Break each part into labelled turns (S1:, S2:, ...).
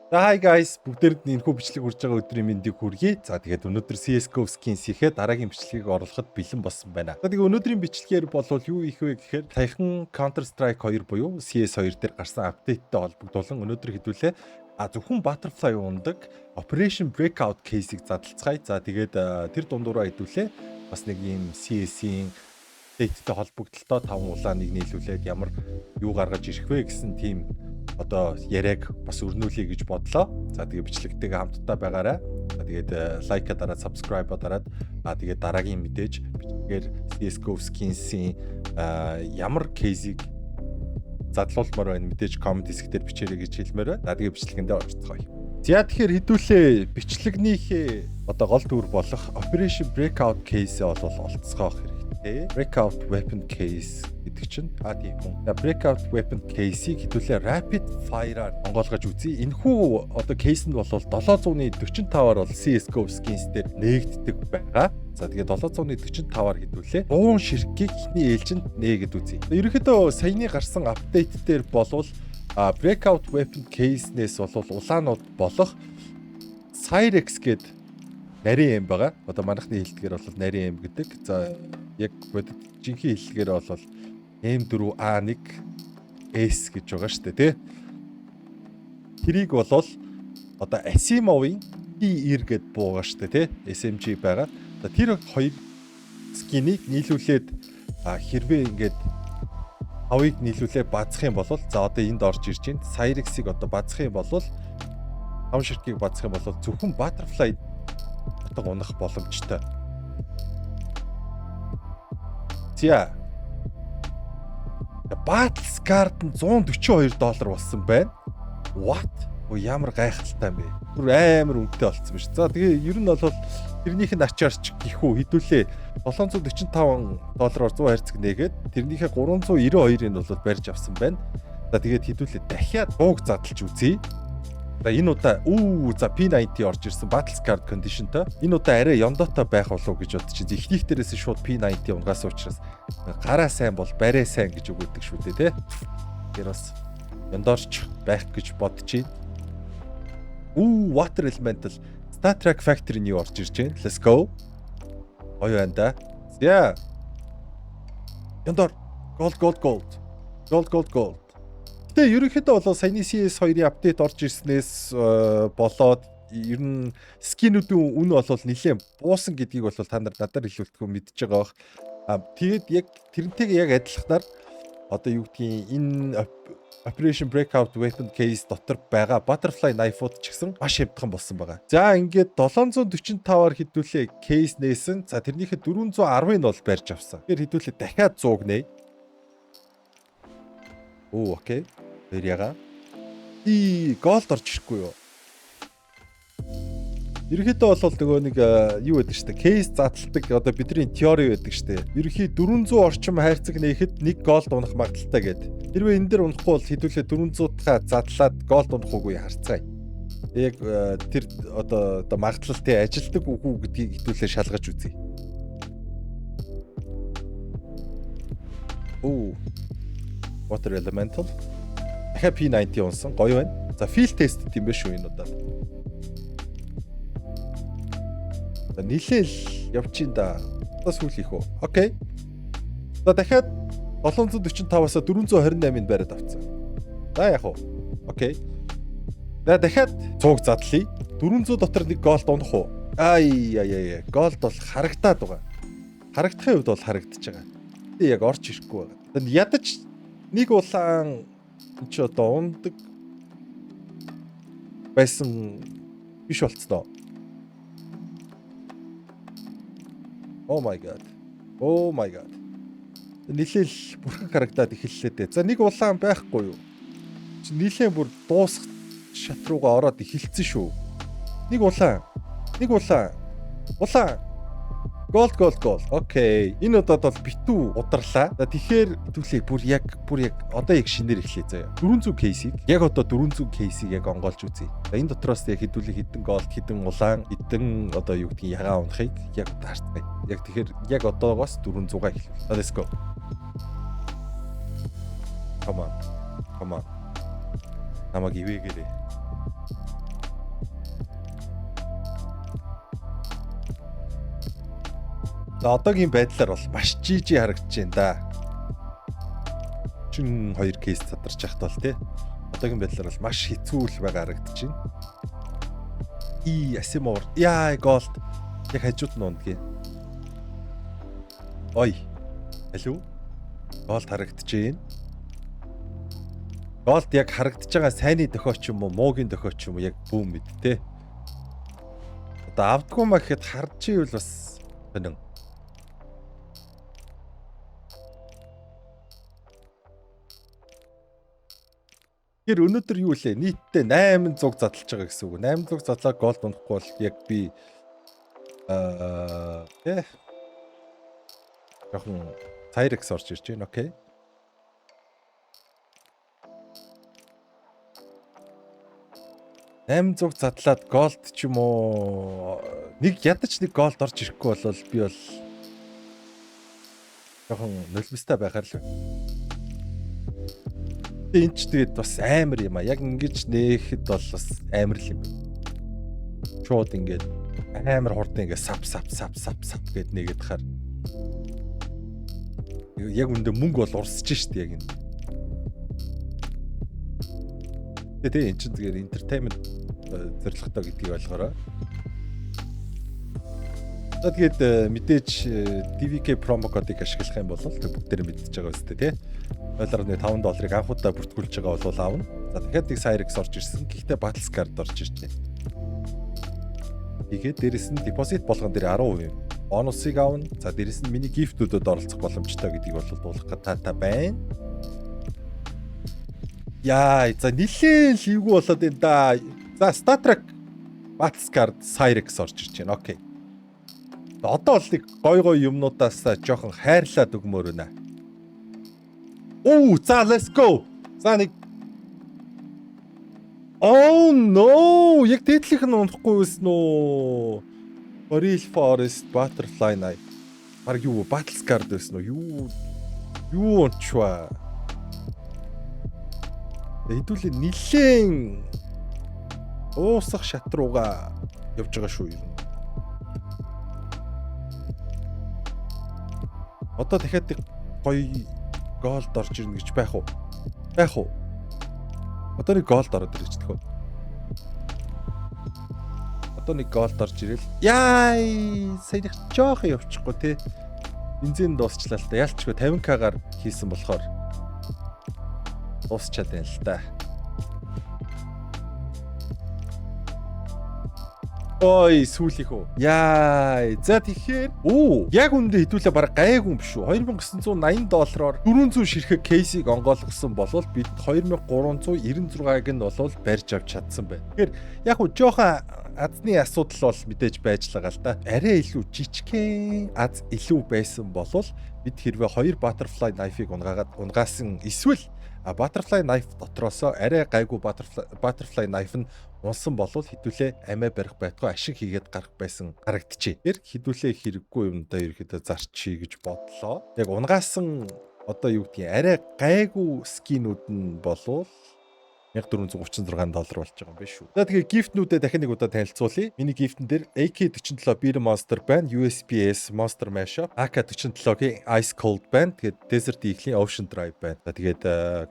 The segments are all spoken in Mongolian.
S1: Hi guys, бүгдээрд энэхүү бичлэг хүрж байгаа өдрийн мэндийг хүргэе. За тэгээд өнөөдөр CS:GO skins хийхэд дараагийн бичлэгийг оруулахад бэлэн болсон байна. За тэгээд өнөөдрийн бичлэгээр болвол юу их вэ гэхээр саяхан Counter Strike 2 буюу CS2 дээр гарсан апдейттэй холбогдуулан өнөөдөр хэдүүлээ зөвхөн Butterfly ундаг Operation Breakout case-ийг задлацгаая. За тэгээд тэр дундуураа хэдүүлээ бас нэг юм CS-ийн апдейттэй холбогдлолтой 5 улааныг нийлүүлээд ямар юу гаргаж ирэх вэ гэсэн тийм одоо яриаг бас өрнүүлэе гэж бодлоо. За тэгээ бичлэгтэйгээ хамтдаа байгаарай. За тэгээд лайка дараад subscribe дараад тэгээд дараагийн мэдээж бичлэгээр CS:GO skins-ийн ямар кейсийг задлуулмаар байна мэдээж комент хэсгээр бичээрэй гэж хэлмээр байна. За тэгээ бичлэгэндээ орцгоё. За тэгэхээр хэдүүлээ бичлэгнийхээ одоо гол төр болох Operation Breakout case бол олцгоох хэрэгтэй. Breakout weapon case гэдэг чинь тийм хүн. Breakout weapon case-ийг хэдүүлээ rapid fire-аар онгойлгож үзье. Энэхүү одоо case нь бол 745-аар бол CS:GO skins дээр нээгддэг байгаа. За тэгээд 745-аар хэдүүлээ 100 ширхгийг ихний ээлжинд нээгээд үзье. Ерөнхийдөө саяны гарсан апдейт дээр болвол Breakout weapon case-нээс бол улаанууд болох Cyrex гээд нарийн юм байгаа. Одоо манайхны хэлдгээр бол нарийн юм гэдэг. За яг жинхэнэ хэллэгээр бол M4A1 S гэж байгаа шүү дээ, тий. Тэрийг бол одоо Asimovын TR гэд буугаа шүү дээ, тий. SMG байгаа. За тэр хоёр скинийг нийлүүлээд хэрвээ ингээд авыг нийлүүлээ базах юм бол за одоо энд орж ирж байна. Cyrex-ийг одоо базах юм бол 5 ширхгийг базах юм бол зөвхөн Butterfly утга унах боломжтой. За Battle Scarred нь $142 болсон байна. What? Ямар гайхалтай юм бэ? Бүр амар үнэтэй болсон биш. За тэгээ ер нь бол тэрнийх нь ачаарч гихүү хэдүүлээ $745-оор 100 хайрцаг нээгээд тэрнийхээ 392-ыг бол барьж авсан байна. За тэгээд хэдүүлээ дахиад бууг задлж үзье. За энэ удаа за P90 орж ирсэн Battle Scarred conditionтэй. Энэ удаа арай ёндоотой байх болов гэж бодчих. Эхнийх дээрээс шууд P90 унгаас учраас гараа сайн бол барай сайн гэж өгөөдөг шүү дээ, тий. Тэр бас ёндоорч байх гэж бодчих. Water Elemental Star Trek Factory-ний орж ирж байна. Let's go. Гоё байна да. За. Ёндоор gold. Тэгээ ерөнхийдөө бол саяны CS2-ийн апдейт орж ирснээс болоод ер нь скинүүдийн үн бол нэлээд буусан гэдгийг бол та нар надаар хэлүүлдэг мэдж байгаа бах. Тэгээд яг тэрнтэйгээ яг адилханаар одоо юу гэдгийг энэ Operation Breakout weapon case дотор байгаа Butterfly knife-ууд ч гэсэн маш хямдхан болсон байгаа. За ингээд 745-аар хэдүүлээ case нээсэн. За тэрнийхээ 410-ыг бол барьж авсан. Тэгэхээр хэдүүлээ дахиад 100 нээ. Окей. Тэряга. Голд орж ирэхгүй юу? Ерөнхийдөө бол нөгөө нэг юу байдаг штэ. Кейс задлагдаг одоо бидний теори байдаг штэ. Ерөнхий 400 орчим хайрцаг нээхэд 1 голд унах магадaltaй гэдэг. Хэрвээ энэ дэр унахгүй бол хэдүүлээ 400-таа задлаад голд унах уугүй харцгаая. Яг тэр одоо магадлалтай ажилдаг үгүй гэдгийг хэдүүлээ шалгаж үзье. Water Elemental. Дахиад P90 унсан. Гоё байна. За field test тийм байх шүү энэ удаа. За нилээл явчихин да. Одоо сүүл их үү. Окей. За дахиад 745-аас 428-ыг бариад авцсан. За яг уу. Окей. За дахиад 100 задлая. 400 дотор нэг голд унах уу? Голд бол харагдаад байгаа. Харагдахын хувьд бол харагдаж байгаа. Тэ яг орж ирэхгүй байгаа. Ядаж нэг улаан ч одоо ундаг байсан биш болцсон. Oh my god. Нилээл бүрхэн харагдаад эхэллээ дээ. За нэг улаан байхгүй юу? Чи нилээн бүр дуусах шат руугаа ороод эхэлсэн шүү. Нэг улаан. Голд. Окей. Энэ удаад бол битүү ударлаа. За тэгэхээр хэдүүлээ бүр яг одоо яг шинээр эхлэе заяа. 400 кейсийг яг одоо 400 кейсийг яг онгойлж үзье. За энэ дотроос яг хэдүүлээ хідэн голд, хідэн улаан, хідэн одоо юу гэдгийг ягаан унахыг яг таарцгаая. Яг тэгэхээр яг одоогоос 400-аа эхлэв. Let's go. Come on. Намайг ивээгээрээ. За одоогийн байдлаар бол маш жижиг харагдаж байна да. Чин 2 кейс задарч яхад бол тий. Одоогийн байдлаар бол маш хэцүү л байгаа харагдаж байна. Асимор. Яа, голд. Яг хажууд нь ундгийн. Ой. Алуу. Голд харагдаж байна. Голд яг харагдаж байгаа сайнны дохиоч юм уу, муугийн дохиоч юм уу яг бүүм мэд те. Одоо авдгүй маа гэхэд харж ивэл бас гэнэ. Тэр өнөөдөр юу лээ? Нийтдээ 800 задлж байгаа гэсэн үг. 800 задлаа голд унахгүй бол яг би тэ жоохон Cyrex орж ирж байна. Окей. $800 задлаад голд ч юм уу нэг ядаж нэг голд орж ирэхгүй бол би бол жоохон нулимстай байхаар л. Энд ч тэгээд бас амар юм а. Яг ингэж нээхэд бол бас амар л юм. Шууд ингээд амар хурдан ингээд сап гэд нэгэд хаар. Яг үндэ мөнгө бол урсж штт яг энэ. Тэгээ эн чинь зүгээр entertainment зорилготой гэдгийг ойлгоорой. Тэгээд мэдээж DVK промо кодыг ашиглах юм бол бүгдээр мэдчихэж байгаа үстэй тий. $5 анхудаа бүртгүүлж байгаа бол аавна. За дахиад нэг Cyrex орж ирсэн. Гэхдээ Battles card орж иржээ. Тэгээд дээрэс нь deposit болгон дээр 10% бонусыг аавна. За дээрэс нь миний gift-уудад оролцох боломжтой гэдгийг бол дуулах та байна. Яа, за нилээн ливгүй болоод энэ да. За Star Trek Battles card Cyrex орж ирж байна. Окей. Одоо л нэг гой юмнуудаас жоохон хайрлаад өгмөр өнө. За let's go. За нэг. Oh no! Яг дээдлийнх нь унахгүй байсан уу? Oril Forest Butterfly Knife. Баг юу Battles card байсан уу? Юу унчваа? Хэдүүлээ нилээн уусах шат руугаа явж байгаа шүү юм. Одоо дахиад гоё голд орж ирнэ гэж байх уу? Байх уу? Одоо нэг голд ороод ирж тэх үү? Одоо нэг голд орж ирэл. Яй, саяных жоох явчихгүй те. Бензин дуусчлаа л да. Ялчгүй 50k-гаар хийсэн болохоор дуусчаад байна л да. Ой, сүүлих үү. Яа, за тэгэхээр яг үндэ хэдүүлээ бараг гайгүй юм биш үү? $2980-оор 400 ширхэг кейсийг онгойлгосон болвол бид 2396-г нь болвол барьж авч чадсан байна. Тэгэхээр яг уу жоохон азны асуудал бол мэдээж байж байгаа л да. Арай илүү жижигхэн аз илүү байсан болвол бид хэрвээ 2 butterfly knife-ыг унгаасан эсвэл butterfly knife дотроос арай гайгүй butterfly knife нь унсан болвол хідүүлээ амиа барих байтугай ашиг хийгээд гарах байсан харагдчихэ. Тэр хідүүлээ хэрэггүй юмдаа ерөөдөө зарчий гэж бодлоо. Яг унгаасан одоо юу гэдгийг арай гайгүй скинүүд нь болвол $1436 болж байгаа юм биш үү. За тэгээ гифтнүүдэд дахин нэг удаа танилцуулъя. Миний гифтэн дээр AK47 Beer Monster байна, USPS Monster Mashup, AK47-гийн Ice Cold байна. Тэгээд Desert Eagle-ийн Ocean Drive байна. За тэгээд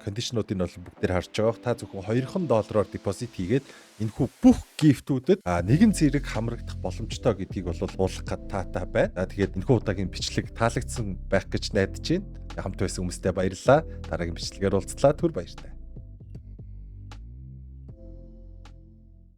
S1: кондишнуудыг бол бүгдээр харж байгаа. Та зөвхөн $200-оор депозит хийгээд энэхүү бүх гифтүүдэд нэгэн зэрэг хамрагдах боломжтой гэдгийг бол уулах таатай байна. За тэгээд энэхүү удаагийн бичлэг таалагдсан байх гэж найдаж байна. Хамт байсан хүмүүстээ баярлалаа. Дараагийн бичлэгээр уулзлаа. Түр баяртай.